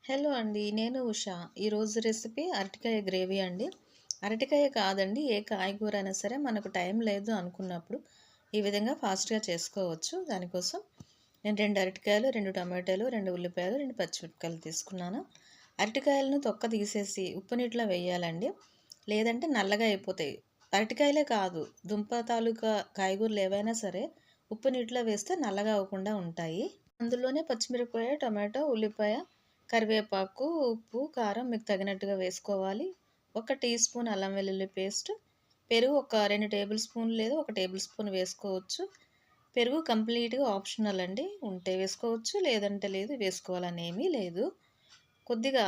Hello అండి. నేను ఉషా. ఈరోజు రెసిపీ అరటికాయ గ్రేవీ అండి. అరటికాయ కాదండి, ఏ కాయగూర అయినా సరే మనకు టైం లేదు అనుకున్నప్పుడు ఈ విధంగా ఫాస్ట్‌గా చేసుకోవచ్చు. దానికోసం నేను 2 అరటికాయలు, 2 టమాటాలు, 2 ఉల్లిపాయలు, 2 పచ్చిమిరపకాయలు తీసుకున్నాను. అరటికాయలను తొక్క తీసేసి ఉప్పు నీటిలో వేయాలండి. లేదంటే నల్లగా అయిపోతాయి. అరటికాయలే కాదు, దుంప తాలూకా కాయగూరలు ఏవైనా సరే ఉప్పు నీటిలో వేస్తే నల్లగా అవ్వకుండా ఉంటాయి. అందులోనే పచ్చిమిరపకాయ, టమాటో, ఉల్లిపాయ, కరివేపాకు, ఉప్పు, కారం మీకు తగినట్టుగా వేసుకోవాలి. ఒక టీ స్పూన్ అల్లం వెల్లుల్లి పేస్ట్, పెరుగు ఒక 2 టేబుల్ స్పూన్లు లేదా 1 టేబుల్ స్పూన్ వేసుకోవచ్చు. పెరుగు కంప్లీట్‌గా ఆప్షనల్ అండి. ఉంటే వేసుకోవచ్చు, లేదంటే లేదు. వేసుకోవాలని ఏమీ లేదు. కొద్దిగా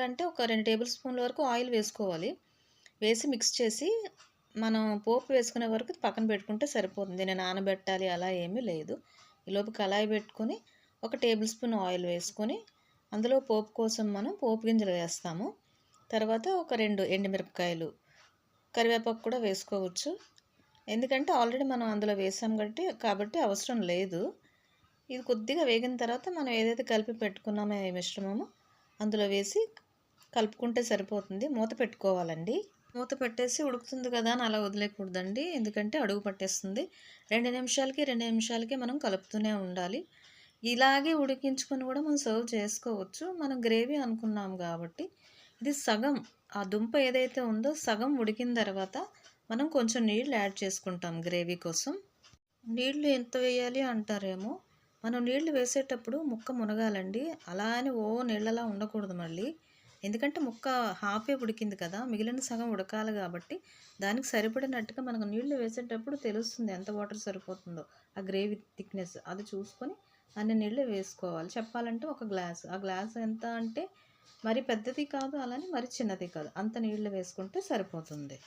అంటే ఒక 2 టేబుల్ స్పూన్ల వరకు ఆయిల్ వేసుకోవాలి. వేసి మిక్స్ చేసి మనం పోపు వేసుకునే వరకు పక్కన పెట్టుకుంటే సరిపోతుంది. దీన్ని నానబెట్టాలి అలా ఏమీ లేదు. ఈలోపు కళాయి పెట్టుకొని ఒక టేబుల్ స్పూన్ ఆయిల్ వేసుకొని అందులో పోపు కోసం మనం పోపు గింజలు వేస్తాము. తర్వాత ఒక 2 ఎండుమిరపకాయలు, కరివేపాకు కూడా వేసుకోవచ్చు. ఎందుకంటే ఆల్రెడీ మనం అందులో వేసాం కాబట్టి అవసరం లేదు. ఇది కొద్దిగా వేగిన తర్వాత మనం ఏదైతే కలిపి పెట్టుకున్నామో ఈ మిశ్రమము అందులో వేసి కలుపుకుంటే సరిపోతుంది. మూత పెట్టుకోవాలండి. మూత పెట్టేసి ఉడుకుతుంది కదా అని అలా వదిలేయకూడదండి. ఎందుకంటే అడుగు పట్టేస్తుంది. 2 నిమిషాలకి 2 నిమిషాలకి మనం కలుపుతూనే ఉండాలి. ఇలాగే ఉడికించుకొని కూడా మనం సర్వ్ చేసుకోవచ్చు. మనం గ్రేవీ అనుకున్నాం కాబట్టి ఇది సగం, ఆ దుంప ఏదైతే ఉందో సగం ఉడికిన తర్వాత మనం కొంచెం నీళ్ళు యాడ్ చేసుకుంటాం గ్రేవీ కోసం. నీళ్ళు ఎంత వేయాలి అంటారేమో, మనం నీళ్లు వేసేటప్పుడు ముక్క మునగాలండి. అలా అని నీళ్ళలా ఉండకూడదు మళ్ళీ. ఎందుకంటే ముక్క హాఫే ఉడికింది కదా, మిగిలిన సగం ఉడకాలి కాబట్టి దానికి సరిపడినట్టుగా మనకు నీళ్లు వేసేటప్పుడు తెలుస్తుంది ఎంత వాటర్ సరిపోతుందో, ఆ గ్రేవీ థిక్నెస్ అది చూసుకొని అన్ని నీళ్ళు వేసుకోవాలి. చెప్పాలంటే ఒక గ్లాస్, ఆ గ్లాస్ ఎంత అంటే మరి పెద్దది కాదు, అలానే మరి చిన్నది కాదు, అంత నీళ్లు వేసుకుంటే సరిపోతుంది.